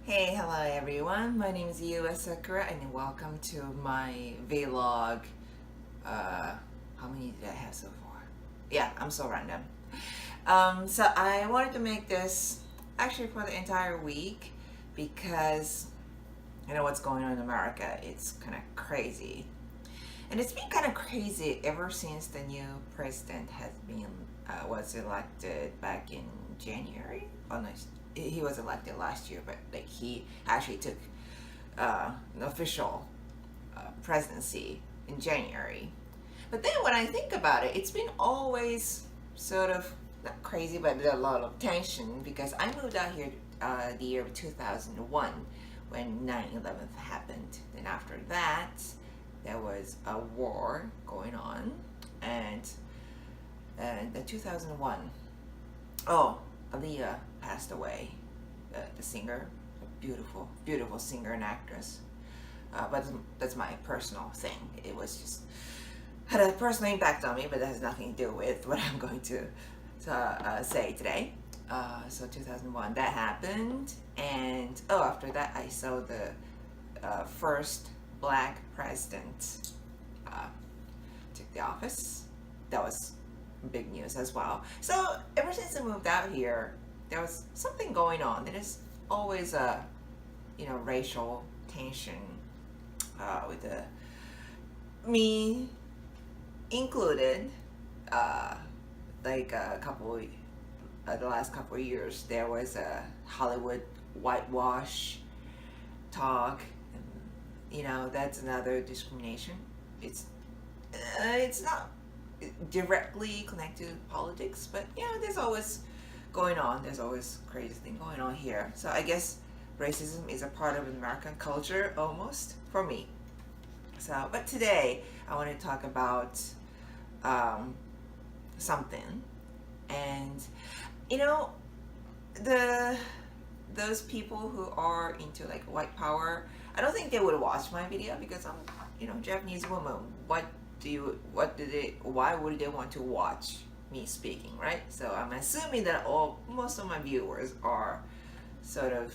Hey, hello everyone. My name is Yua Sakura and welcome to my vlog. How many did I have so far? Yeah, I'm so random. So I wanted to make this actually for the entire week because you know what's going on in America. It's kind of crazy. And it's been kind of crazy ever since the new president has been was elected back in January. Oh no, he was elected last year, but like he actually took an official presidency in January. But then when I think about it, it's been always sort of not crazy, but a lot of tension because I moved out here the year of 2001 when 9/11 happened. Then after that, there was a war going on, and in 2001, oh, Aaliyah passed away, the singer, a beautiful, beautiful singer and actress. But that's my personal thing. It was just had a personal impact on me, but that has nothing to do with what I'm going to say today. So 2001, that happened, and after that, I saw the first black president uh, took the office. That was big news as well. So ever since I moved out here, there was something going on. There is always a racial tension with me included. Uh, like a couple, the last couple of years, there was a Hollywood whitewash talk. That's another discrimination. It's not directly connected to politics, but there's always going on. There's always crazy thing going on here. So I guess racism is a part of American culture almost for me. So, but today I want to talk about something, and you know, the those people who are into like white power, I don't think they would watch my video because I'm Japanese woman. Why would they want to watch me speaking, right? So I'm assuming that most of my viewers are sort of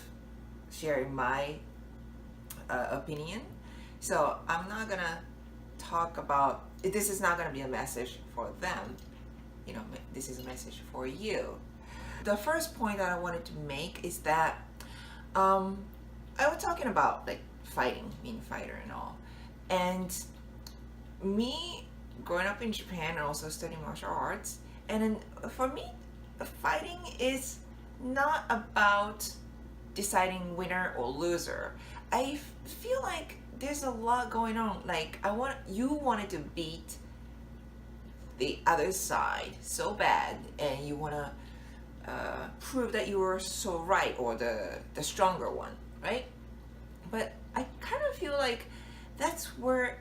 sharing my opinion. So I'm not gonna talk about this. Is not gonna be a message for them. This is a message for you. The first point that I wanted to make is that I was talking about like fighting, being a fighter and all, and me growing up in Japan and also studying martial arts. And then for me, fighting is not about deciding winner or loser. I feel like there's a lot going on. Like you wanted to beat the other side so bad, and you want to prove that you were so right or the stronger one, right? But I kind of feel like that's where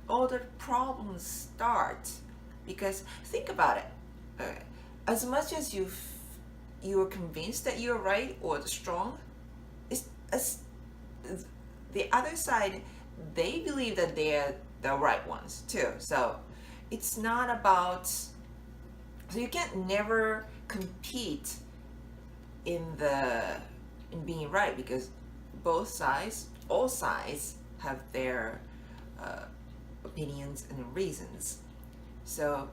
all the problems start, because think about it. As much as you're convinced that you're right or strong, it's as the other side, they believe that they're the right ones too. So it's not about, so you can't never compete in being right, because all sides have their opinions and reasons. So,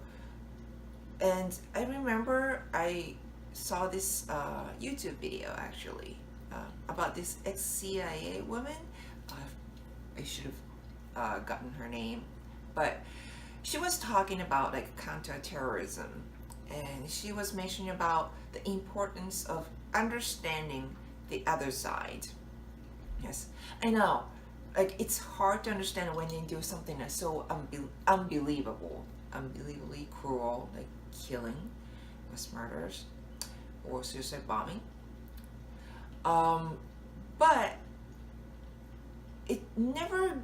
and I remember I saw this YouTube video actually about this ex-CIA woman. I should have gotten her name, but she was talking about like counterterrorism, and she was mentioning about the importance of understanding the other side. Yes, I know. Like it's hard to understand when they do something that's so unbelievable, unbelievably cruel, like killing, mass murders, or suicide bombing. But it never.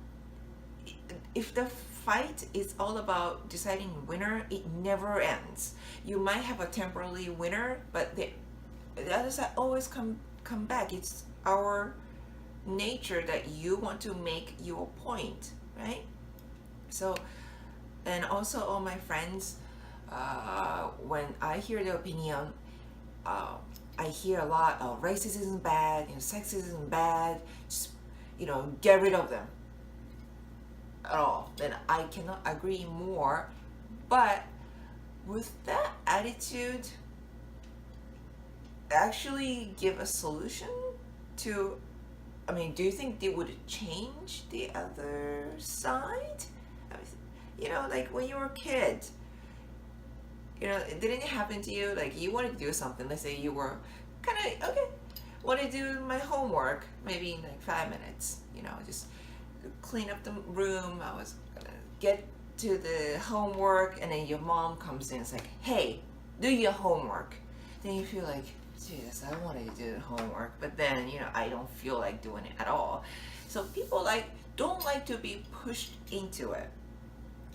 If the fight is all about deciding winner, it never ends. You might have a temporary winner, but the other side always come back. It's our nature that you want to make your point, right? So, and also all my friends, when I hear their opinion, I hear a lot of racism is bad, sexism is bad, just, get rid of them at all. Then I cannot agree more. But with that attitude, actually give a solution to, do you think they would change the other side? Like when you were a kid, didn't it happen to you? Like you wanted to do something. Let's say you were kind of, okay, want to do my homework, maybe in like 5 minutes, just clean up the room. I was gonna get to the homework, and then your mom comes in. It's like, hey, do your homework. Then you feel like, Jesus, I wanted to do the homework, but then I don't feel like doing it at all. So people don't like to be pushed into it.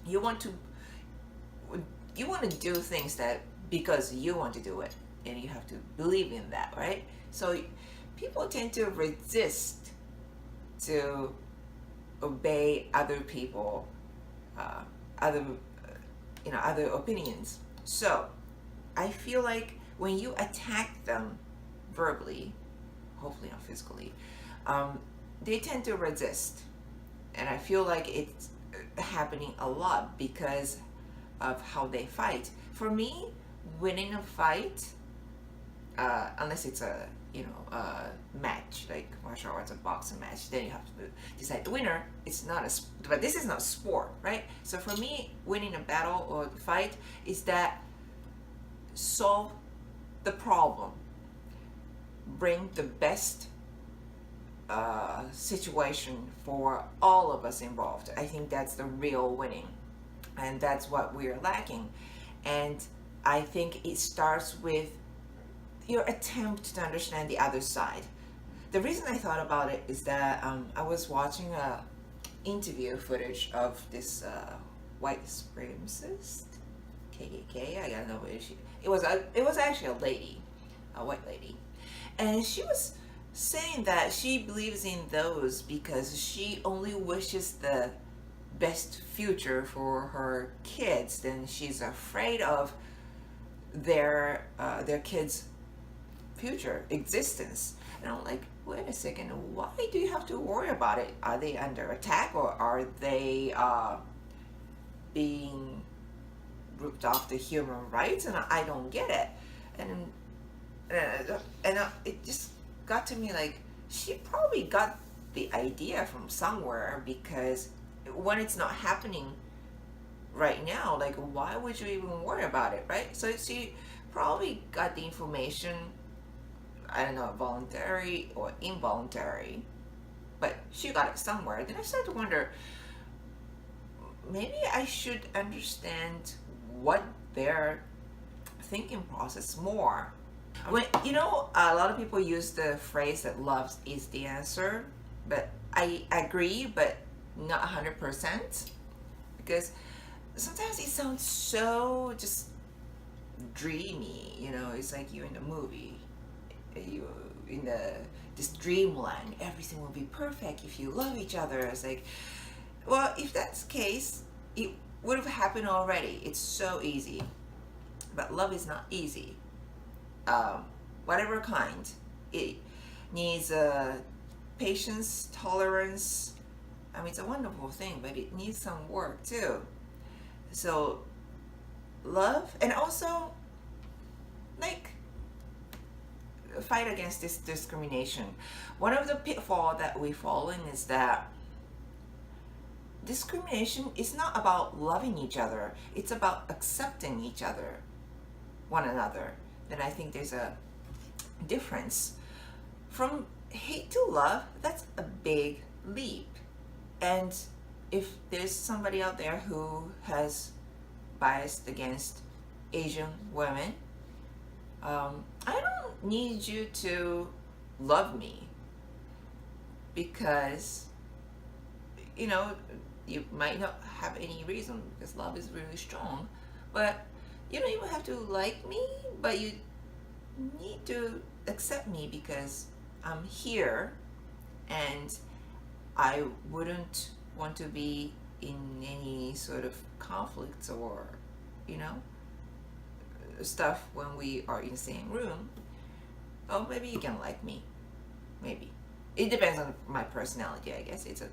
You want to do things that because you want to do it, and you have to believe in that, right? So people tend to resist to obey other people, other opinions. So I feel like when you attack them verbally, hopefully not physically, they tend to resist. And I feel like it's happening a lot because of how they fight. For me, winning a fight, unless it's a match like martial arts or boxing match, then you have to decide the winner. It's not but this is not sport, right? So for me, winning a battle or fight is that solve the problem, bring the best situation for all of us involved. I think that's the real winning, and that's what we're lacking. And I think it starts with your attempt to understand the other side. The reason I thought about it is that I was watching a interview footage of this white supremacist, KKK. I gotta know where it was actually a lady, a white lady, and she was saying that she believes in those because she only wishes the best future for her kids. Then she's afraid of their kids' future existence. And I'm like, wait a second, why do you have to worry about it? Are they under attack, or are they being ripped off the human rights? And I don't get it. And it just got to me like she probably got the idea from somewhere, because when it's not happening right now, like why would you even worry about it, right? So she probably got the information, I don't know, voluntary or involuntary, but she got it somewhere. Then I started to wonder, maybe I should understand what their thinking process more. When a lot of people use the phrase that love is the answer, but I agree, but not 100%, because sometimes it sounds so just dreamy. It's like you in a movie, you in this dreamland. Everything will be perfect if you love each other. It's like, well, if that's the case, it would have happened already. It's so easy, but love is not easy. Whatever kind, it needs patience, tolerance. It's a wonderful thing, but it needs some work too. So love, and also like fight against this discrimination. One of the pitfalls that we fall in is that discrimination is not about loving each other, it's about accepting each other, one another. And I think there's a difference. From hate to love, that's a big leap. And if there's somebody out there who has biased against Asian women, I don't need you to love me, because you might not have any reason, because love is really strong. But you don't even have to like me, but you need to accept me because I'm here, and I wouldn't want to be in any sort of conflicts or, stuff when we are in the same room. Oh, maybe you can like me. Maybe. It depends on my personality, I guess. It's a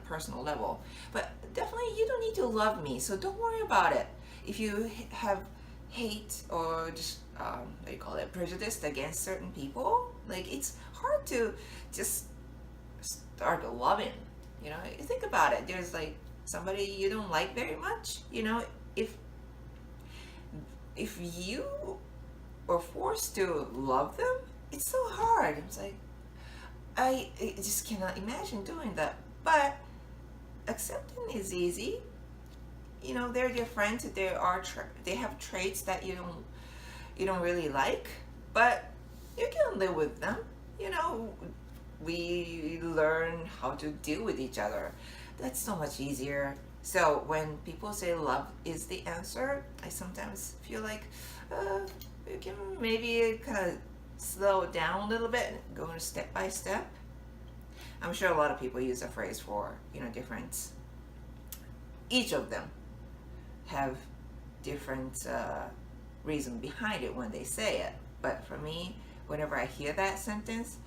personal level. But definitely you don't need to love me, so don't worry about it. If you have hate or just what do you call it, prejudice against certain people, like it's hard to just start loving. You think about it. There's like somebody you don't like very much. If if you are forced to love them, it's so hard. It's like I just cannot imagine doing that. But accepting is easy. They're your friends. They have traits that you don't really like, but you can live with them. You know, we learn how to deal with each other. That's so much easier. So when people say love is the answer, I sometimes feel like you can maybe kind of slow down a little bit, going step by step. I'm sure a lot of people use a phrase for different. Each of them have different reason behind it when they say it. But for me, whenever I hear that sentence,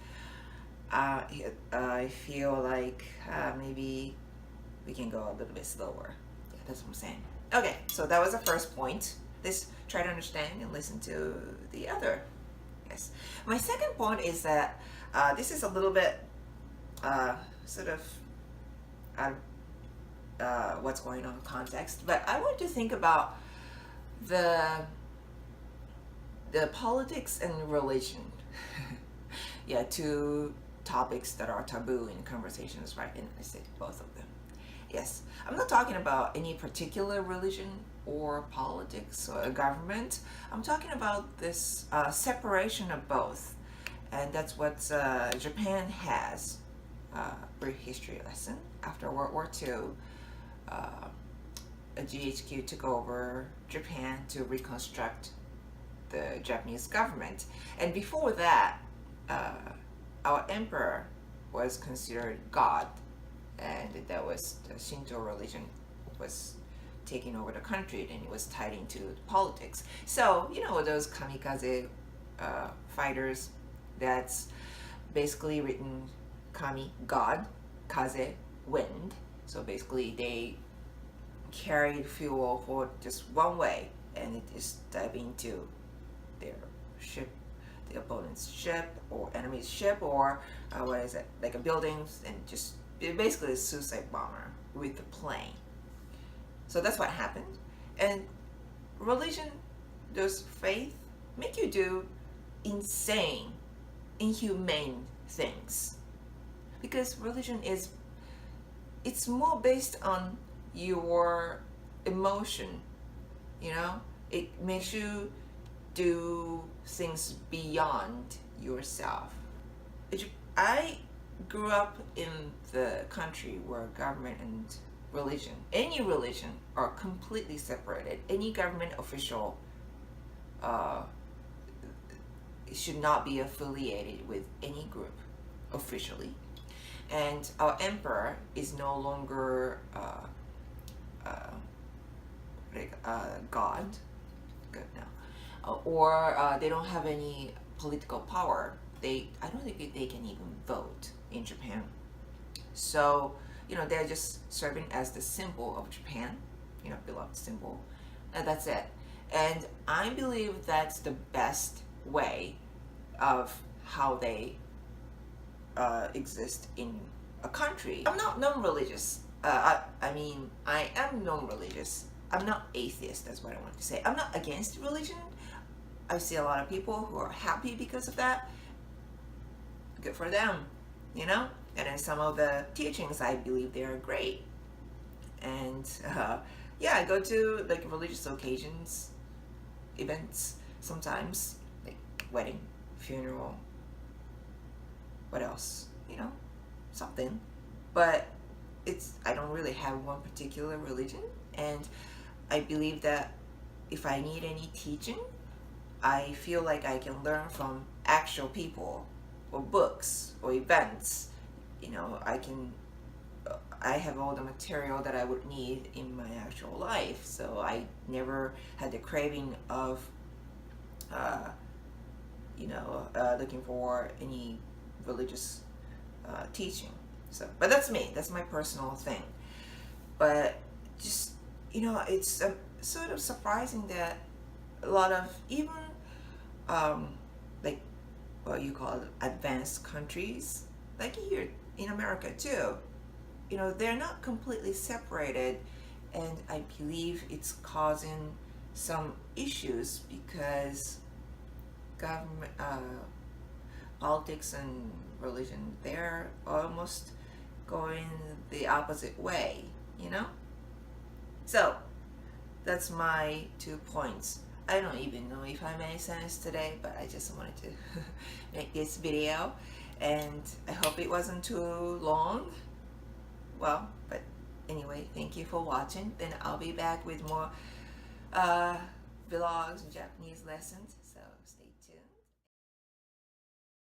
I feel like maybe we can go a little bit slower. Yeah, that's what I'm saying. Okay, so that was the first point. Let's try to understand and listen to the other. Yes. My second point is that this is a little bit sort of out of what's going on in context, but I want to think about the politics and religion. Yeah, two topics that are taboo in conversations, right? And I say both of them. Yes, I'm not talking about any particular religion or politics or a government. I'm talking about this separation of both, and that's what Japan has. Brief history lesson. After World War II, a GHQ took over Japan to reconstruct the Japanese government, and before that, our emperor was considered God, and that was the Shinto religion was taking over the country, and it was tied into politics. So those kamikaze fighters. That's basically written kami, God, kaze, wind. So basically they carried fuel for just one way, and it is diving into their ship, the opponent's ship or enemy's ship, or what is it, like a building, and just basically a suicide bomber with a plane. So that's what happened. And religion, does faith make you do insane, inhumane things? Because religion it's more based on your emotion. It makes you do things beyond yourself. I grew up in the country where government and religion, any religion, are completely separated. Any government official should not be affiliated with any group officially. And our emperor is no longer God, good now, or they don't have any political power. I don't think they can even vote in Japan. So they're just serving as the symbol of Japan, beloved symbol, and that's it. And I believe that's the best way of how they exist in a country. I'm not non-religious. I am non-religious. I'm not atheist, that's what I want to say. I'm not against religion. I see a lot of people who are happy because of that. Good for them, And then some of the teachings, I believe they are great. And I go to like religious occasions, events sometimes, like wedding, funeral, what else, something. But I don't really have one particular religion, and I believe that if I need any teaching, I feel like I can learn from actual people or books or events. I have all the material that I would need in my actual life, so I never had the craving of looking for any religious teaching. So, but that's me. That's my personal thing. But just it's sort of surprising that a lot of even um, like what you call advanced countries, like here in America too, they're not completely separated, and I believe it's causing some issues because government, politics and religion, they're almost going the opposite way, you know? So, that's my 2 points. I don't even know if I made sense today, but I just wanted to make this video, and I hope it wasn't too long. Well, but anyway, thank you for watching. Then I'll be back with more vlogs and Japanese lessons.